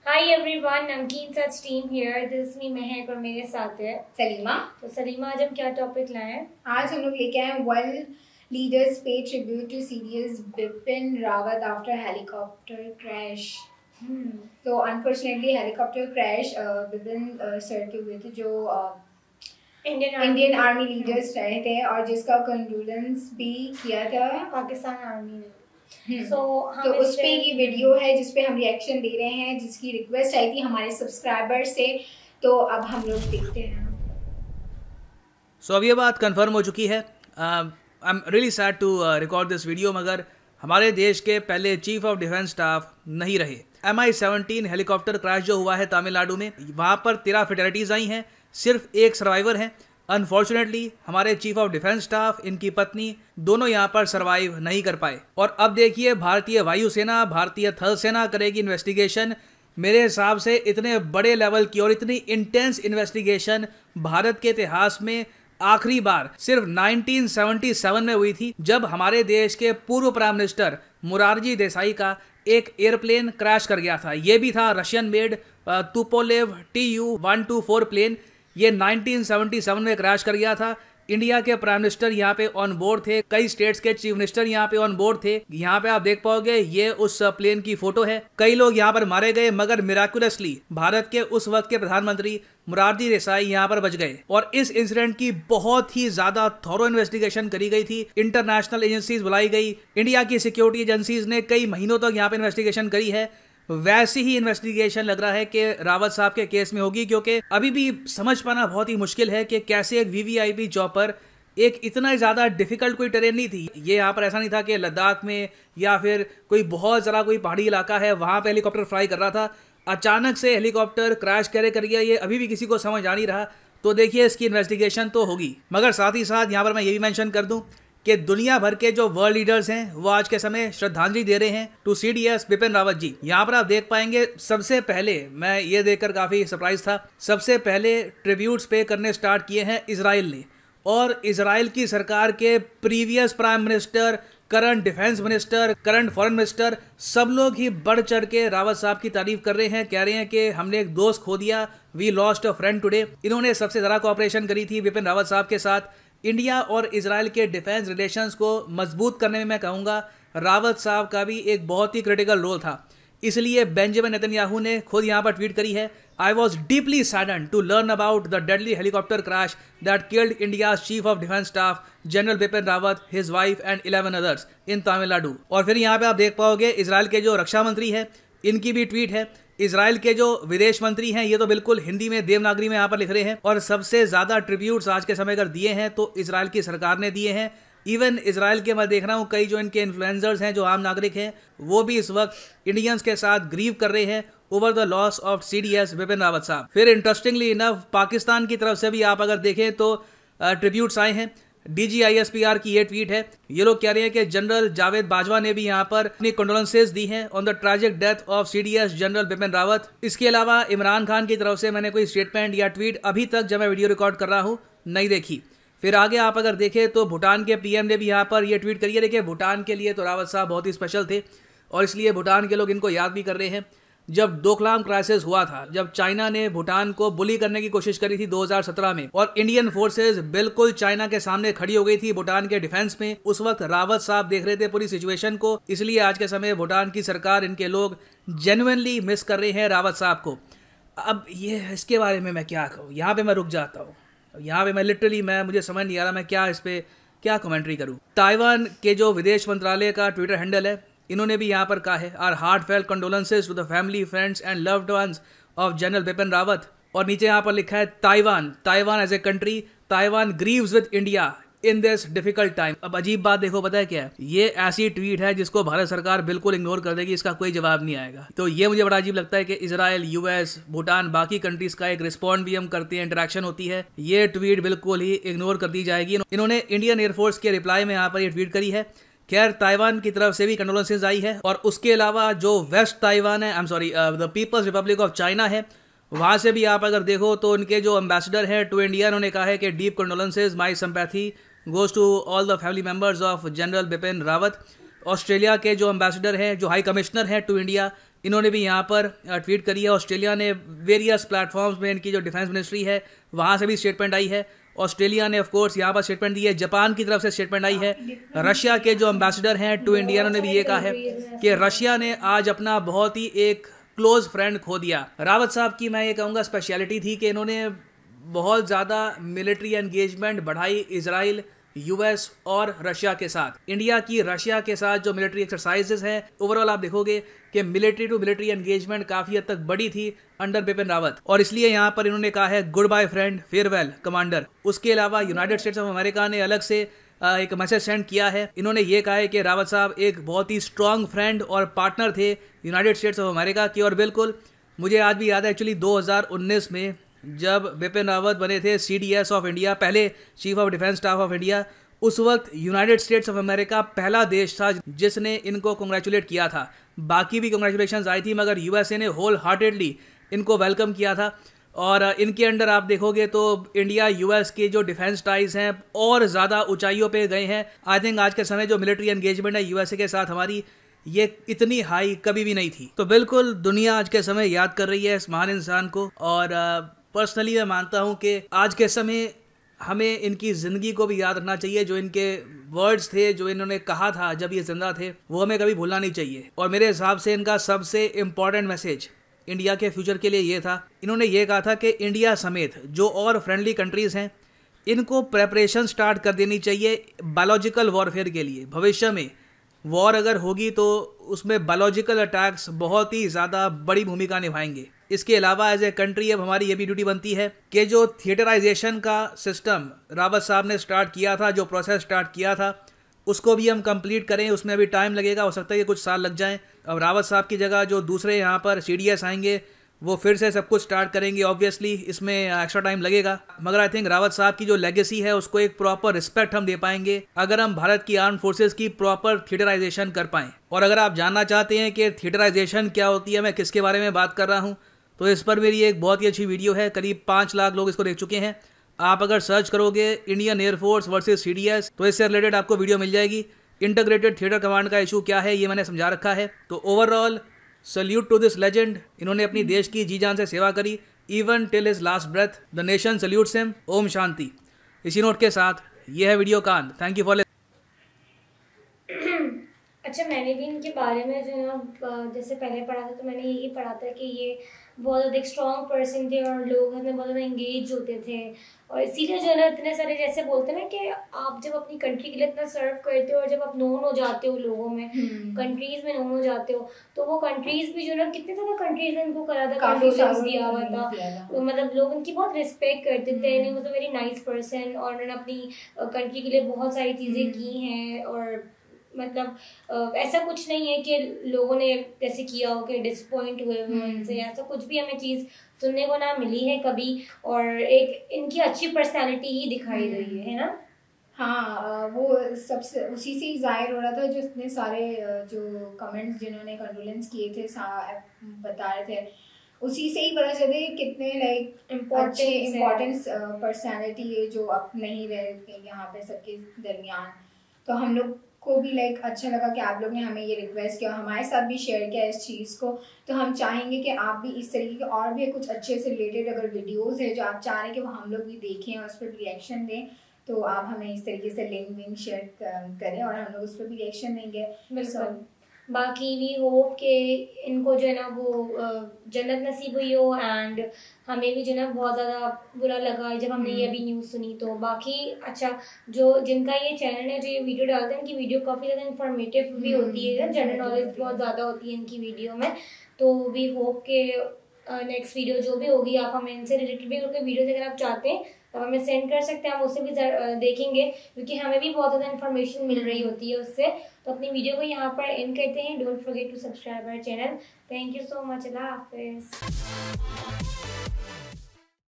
Hi everyone, Namkeen Such team here. This is me महक और मेरे साथ है सलीमा। तो सलीमा, आज हम क्या टॉपिक लाए हैं? आज हम लोग लेके आए वर्ल्ड लीडर्स पे tribute to CDS Bipin Rawat after helicopter crash. तो unfortunately helicopter crash Bipin sir के हुए थे, जो इंडियन आर्मी लीडर्स रहे थे और जिसका कंडोलेंस भी किया था पाकिस्तान आर्मी ने। तो उस पे ये वीडियो है जिसपे हम रिएक्शन दे रहे हैं, जिसकी रिक्वेस्ट आई थी हमारे सब्सक्राइबर से। तो अब हम लोग देखते हैं। अब ये बात कंफर्म हो चुकी है। I am really sad to record this video, मगर हमारे देश के पहले चीफ ऑफ डिफेंस स्टाफ नहीं रहे। MI-17 हेलीकॉप्टर क्रैश जो हुआ है तमिलनाडु में, वहाँ पर 13 फेटलिटीज़ आई हैं, सिर्फ एक सर्वाइवर है। अनफॉर्चुनेटली हमारे चीफ ऑफ डिफेंस स्टाफ, इनकी पत्नी, दोनों यहाँ पर सरवाइव नहीं कर पाए। और अब देखिए भारतीय वायुसेना, भारतीय थल सेना करेगी इन्वेस्टिगेशन। मेरे हिसाब से इतने बड़े लेवल की और इतनी इंटेंस इन्वेस्टिगेशन भारत के इतिहास में आखिरी बार सिर्फ 1977 में हुई थी, जब हमारे देश के पूर्व प्राइम मिनिस्टर मोरारजी देसाई का एक एयरप्लेन क्रैश कर गया था। ये भी था Russian made Tupolev Tu-124 plane. ये 1977 में क्रैश कर गया था। इंडिया के प्राइम मिनिस्टर यहाँ पे ऑन बोर्ड थे, कई स्टेट्स के चीफ मिनिस्टर यहाँ पे ऑन बोर्ड थे। यहाँ पे आप देख पाओगे ये उस प्लेन की फोटो है। कई लोग यहाँ पर मारे गए, मगर मिराकुलसली भारत के उस वक्त के प्रधानमंत्री मोरारजी देसाई यहाँ पर बच गए। और इस इंसिडेंट की बहुत ही ज्यादा थॉरो इन्वेस्टिगेशन करी गई थी। इंटरनेशनल एजेंसीज बुलाई गई, इंडिया की सिक्योरिटी एजेंसीज ने कई महीनों तक यहाँ पे इन्वेस्टिगेशन करी है। वैसी ही इन्वेस्टिगेशन लग रहा है कि रावत साहब के केस में होगी, क्योंकि अभी भी समझ पाना बहुत ही मुश्किल है कि कैसे एक VVIP चॉपर, एक इतना ज़्यादा डिफिकल्ट कोई टेरेन नहीं थी। ये यहाँ पर ऐसा नहीं था कि लद्दाख में या फिर कोई बहुत ज़रा कोई पहाड़ी इलाका है वहाँ पे हेलीकॉप्टर फ्लाई कर रहा था। अचानक से हेलीकॉप्टर क्रैश करे कर गया, ये अभी भी किसी को समझ आ नहीं रहा। तो देखिए इसकी इन्वेस्टिगेशन तो होगी, मगर साथ ही साथ यहाँ पर मैं ये भी मेंशन कर दूँ कि दुनिया भर के जो वर्ल्ड लीडर्स हैं वो आज के समय श्रद्धांजलि दे रहे हैं टू CDS बिपिन रावत जी। यहाँ पर आप देख पाएंगे, सबसे पहले मैं ये देखकर काफ़ी सरप्राइज था, सबसे पहले ट्रिब्यूट्स पे करने स्टार्ट किए हैं इजराइल ने। और इजराइल की सरकार के previous prime minister, current defence minister, current foreign minister, सब लोग ही बढ़ चढ़ के रावत साहब की तारीफ कर रहे हैं। कह रहे हैं कि हमने एक दोस्त खो दिया, we lost a friend today. इन्होंने सबसे ज़्यादा कोऑपरेशन करी थी बिपिन रावत साहब के साथ। इंडिया और इजराइल के डिफेंस रिलेशंस को मजबूत करने में मैं कहूँगा रावत साहब का भी एक बहुत ही क्रिटिकल रोल था। इसलिए बेंजामिन नेतन्याहू ने खुद यहाँ पर ट्वीट करी है, I was deeply saddened to learn about the deadly helicopter crash that killed India chief of defence staff general Bipin Rawat, his wife and 11 others in Tamil Nadu. और फिर यहाँ पे आप देख पाओगे इजराइल के जो रक्षा मंत्री है, इनकी भी ट्वीट है। इजराइल के जो विदेश मंत्री हैं, ये तो बिल्कुल हिंदी में देवनागरी में यहाँ पर लिख रहे हैं। और सबसे ज्यादा ट्रिब्यूट्स आज के समय अगर दिए हैं तो इजराइल की सरकार ने दिए हैं। इवन इजराइल के मैं देख रहा हूँ कई जो इनके इन्फ्लुएंसर्स हैं, जो आम नागरिक हैं, वो भी इस वक्त इंडियंस के साथ ग्रीव कर रहे हैं over the loss of CDS Bipin Rawat साहब। फिर इंटरेस्टिंगली इनफ पाकिस्तान की तरफ से भी आप अगर देखें तो ट्रिब्यूट्स आए हैं। DGISPR की ये ट्वीट है। ये लोग कह रहे हैं कि जनरल जावेद बाजवा ने भी यहाँ पर अपनी कंडोलेंसेस दी हैं on the tragic death of CDS general Bipin Rawat. इसके अलावा इमरान खान की तरफ से मैंने कोई स्टेटमेंट या ट्वीट अभी तक जब मैं वीडियो रिकॉर्ड कर रहा हूँ नहीं देखी। फिर आगे आप अगर देखें तो भूटान के PM ने भी यहाँ पर ये ट्वीट करी है। देखिए भूटान के लिए तो रावत साहब बहुत ही स्पेशल थे और इसलिए भूटान के लोग इनको याद भी कर रहे हैं। जब डोकलाम क्राइसिस हुआ था, जब चाइना ने भूटान को बुली करने की कोशिश करी थी 2017 में, और इंडियन फोर्सेस बिल्कुल चाइना के सामने खड़ी हो गई थी भूटान के डिफेंस में, उस वक्त रावत साहब देख रहे थे पूरी सिचुएशन को। इसलिए आज के समय भूटान की सरकार, इनके लोग जेन्युइनली मिस कर रहे हैं रावत साहब को। अब ये इसके बारे में मैं क्या कहूँ, यहाँ पे मैं रुक जाता हूँ। यहाँ पे मैं लिटरली मुझे समझ नहीं आ रहा मैं क्या इस पे क्या कमेंट्री करूँ। ताइवान के जो विदेश मंत्रालय का ट्विटर हैंडल है, इन्होंने भी यहाँ पर कहा है, our heartfelt condolences to the family, friends and loved ones of general Bipin Rawat. और नीचे यहाँ पर लिखा है Taiwan as a country, Taiwan grieves with India in this difficult time. अब अजीब बात देखो पता है क्या है, ये ऐसी ट्वीट है जिसको भारत सरकार बिल्कुल इग्नोर कर देगी, इसका कोई जवाब नहीं आएगा। तो ये मुझे बड़ा अजीब लगता है कि इजराइल, US, भूटान, बाकी कंट्रीज का एक रिस्पॉन्ड भी हम करते हैं, इंटरेक्शन होती है, ये ट्वीट बिल्कुल ही इग्नोर कर दी जाएगी। इन्होंने इंडियन एयरफोर्स के रिप्लाई में यहाँ पर ये ट्वीट करी है। खैर ताइवान की तरफ से भी कंडोलेंसेज आई है, और उसके अलावा जो वेस्ट ताइवान है, the people's republic of China है, वहाँ से भी आप अगर देखो तो उनके जो एम्बेसडर हैं टू इंडिया, उन्होंने कहा है कि deep condolences, my sympathy goes to all the family members of general Bipin Rawat. Australia के जो एम्बेसडर हैं, जो हाई कमिश्नर हैं टू इंडिया, इन्होंने भी यहाँ पर ट्वीट करी है। ऑस्ट्रेलिया ने वेरियस प्लेटफॉर्म्स में इनकी जो डिफेंस मिनिस्ट्री है वहाँ से भी स्टेटमेंट आई है। ऑस्ट्रेलिया ने ऑफ कोर्स यहाँ पर स्टेटमेंट दी है। जापान की तरफ से स्टेटमेंट आई है। रशिया के जो एम्बेसडर हैं टू इंडिया, उन्होंने भी ये कहा है कि रशिया ने आज अपना बहुत ही एक क्लोज फ्रेंड खो दिया। रावत साहब की मैं ये कहूँगा स्पेशलिटी थी कि इन्होंने बहुत ज़्यादा मिलिट्री एंगेजमेंट बढ़ाई इजराइल, यूएस और रशिया के साथ। इंडिया की रशिया के साथ जो मिलिट्री एक्सरसाइजेज हैं, ओवरऑल आप देखोगे कि मिलिट्री टू मिलिट्री एंगेजमेंट काफ़ी हद तक बड़ी थी अंडर बिपिन रावत, और इसलिए यहाँ पर इन्होंने कहा है good bye friend, farewell commander. उसके अलावा यूनाइटेड स्टेट्स ऑफ अमेरिका ने अलग से एक मैसेज सेंड किया है। इन्होंने ये कहा है कि रावत साहब एक बहुत ही स्ट्रॉन्ग फ्रेंड और पार्टनर थे यूनाइटेड स्टेट्स ऑफ अमेरिका की। और बिल्कुल मुझे आज भी याद है एक्चुअली 2019 में जब बिपिन रावत बने थे CDS ऑफ इंडिया, पहले chief of defence staff of India, उस वक्त यूनाइटेड स्टेट्स ऑफ अमेरिका पहला देश था जिसने इनको कंग्रेचुलेट किया था। बाकी भी कंग्रेचुलेशंस आई थी, मगर USA ने होल हार्टेडली इनको वेलकम किया था। और इनके अंडर आप देखोगे तो इंडिया US के जो डिफेंस टाइज हैं और ज़्यादा ऊंचाइयों पे गए हैं। आई थिंक आज के समय जो मिलिट्री एंगेजमेंट है USA के साथ हमारी, ये इतनी हाई कभी भी नहीं थी। तो बिल्कुल दुनिया आज के समय याद कर रही है इस महान इंसान को। और पर्सनली मैं मानता हूँ कि आज के समय हमें इनकी ज़िंदगी को भी याद रखना चाहिए। जो इनके वर्ड्स थे, जो इन्होंने कहा था जब ये जिंदा थे, वो हमें कभी भूलना नहीं चाहिए। और मेरे हिसाब से इनका सबसे इम्पॉर्टेंट मैसेज इंडिया के फ्यूचर के लिए ये था, इन्होंने ये कहा था कि इंडिया समेत जो और फ्रेंडली कंट्रीज़ हैं, इनको प्रेपरेशन स्टार्ट कर देनी चाहिए बायोलॉजिकल वॉरफेयर के लिए। भविष्य में वॉर अगर होगी तो उसमें बायोलॉजिकल अटैक्स बहुत ही ज़्यादा बड़ी भूमिका निभाएंगे। इसके अलावा एज ए कंट्री अब हमारी ये भी ड्यूटी बनती है कि जो थिएटराइजेशन का सिस्टम रावत साहब ने स्टार्ट किया था, जो प्रोसेस स्टार्ट किया था, उसको भी हम कंप्लीट करें। उसमें अभी टाइम लगेगा, हो सकता है कि कुछ साल लग जाएं। अब रावत साहब की जगह जो दूसरे यहाँ पर CDS आएंगे वो फिर से सब कुछ स्टार्ट करेंगे। ऑब्वियसली इसमें एक्स्ट्रा टाइम लगेगा, मगर आई थिंक रावत साहब की जो लेगेसी है उसको एक प्रॉपर रिस्पेक्ट हम दे पाएंगे अगर हम भारत की आर्म फोर्सेस की प्रॉपर थिएटराइजेशन कर पाएं। और अगर आप जानना चाहते हैं कि थिएटराइजेशन क्या होती है, मैं किसके बारे में बात कर रहा हूँ, तो इस पर मेरी एक बहुत ही अच्छी वीडियो है। करीब 5 लाख लोग इसको देख चुके हैं। आप अगर सर्च करोगे इंडियन एयरफोर्स वर्सेस CDS तो इससे रिलेटेड आपको वीडियो मिल जाएगी। इंटीग्रेटेड थिएटर कमांड का इशू क्या है ये मैंने समझा रखा है। तो overall salute to this legend. इन्होंने अपनी देश की जी जान से सेवा करी, even till his last breath. The nation salutes him. ओम शांति। इसी नोट के साथ ये है वीडियो कांड। Thank you for. अच्छा, मैंने भी इनके बारे में जो है ना जैसे पहले पढ़ा था तो मैंने यही पढ़ा था कि ये बहुत ज़्यादा एक स्ट्रॉन्ग पर्सन थे और लोग हमें बहुत ज़्यादा इंगेज होते थे। और इसीलिए जो है ना इतने सारे जैसे बोलते हैं ना कि आप जब अपनी कंट्री के लिए इतना सर्व करते हो और जब आप नोन हो जाते हो लोगों में, कंट्रीज़ में नोन हो जाते हो, तो वो कंट्रीज़ भी जो है ना कितने ज़्यादा कंट्रीज़ ने इनको करा था, कंडोलेंस दिया हुआ था। तो मतलब लोग उनकी बहुत रिस्पेक्ट करते थे। He was a very nice person और उन्होंने अपनी कंट्री के लिए बहुत सारी चीज़ें की हैं। और मतलब ऐसा कुछ नहीं है कि लोगों ने जैसे किया हो कि डिसअपॉइंट हुए उनसे, ऐसा कुछ भी हमें चीज़ सुनने को ना मिली है कभी। और एक इनकी अच्छी पर्सनालिटी ही दिखाई गई है ना। हाँ, वो सबसे उसी से ही जाहिर हो रहा था। जो इतने सारे जो कमेंट्स जिन्होंने कंडोलेंस किए थे बता रहे थे, उसी से ही पता चले कितने लाइक इम्पोर्टेंस पर्सनालिटी है जो अब नहीं रहे यहाँ पे सबके दरमियान। तो हम लोग को भी लाइक अच्छा लगा कि आप लोग ने हमें ये रिक्वेस्ट किया, हमारे साथ भी शेयर किया इस चीज़ को। तो हम चाहेंगे कि आप भी इस तरीके के और भी कुछ अच्छे से रिलेटेड अगर वीडियोस है जो आप चाह रहे हैं कि वो हम लोग भी देखें और उस पर रिएक्शन दें, तो आप हमें इस तरीके से लिंक शेयर करें और हम लोग उस पर भी रिएक्शन देंगे। बिल्कुल। बाकी वी होप कि इनको जो है ना वो जन्नत नसीब हुई हो। एंड हमें भी जो है ना बहुत ज़्यादा बुरा लगा जब हमने ये अभी न्यूज़ सुनी। तो बाकी अच्छा, जो जिनका ये चैनल है जो ये वीडियो डालते हैं, इनकी वीडियो काफ़ी ज़्यादा इन्फॉर्मेटिव भी होती है, जनरल नॉलेज बहुत ज़्यादा होती है इनकी वीडियो में। तो वी होप के नेक्स्ट वीडियो जो भी होगी आप हमें इनसे रिलेटेड भी उनके वीडियोज़ अगर आप चाहते हैं तो हमें सेंड कर सकते हैं, हम उससे भी देखेंगे क्योंकि हमें भी बहुत ज़्यादा इन्फॉर्मेशन मिल रही होती है उससे। तो अपनी वीडियो को यहाँ पर एंड करते हैं। Don't forget to subscribe our channel. Thank you so much. Allah हाफिज़।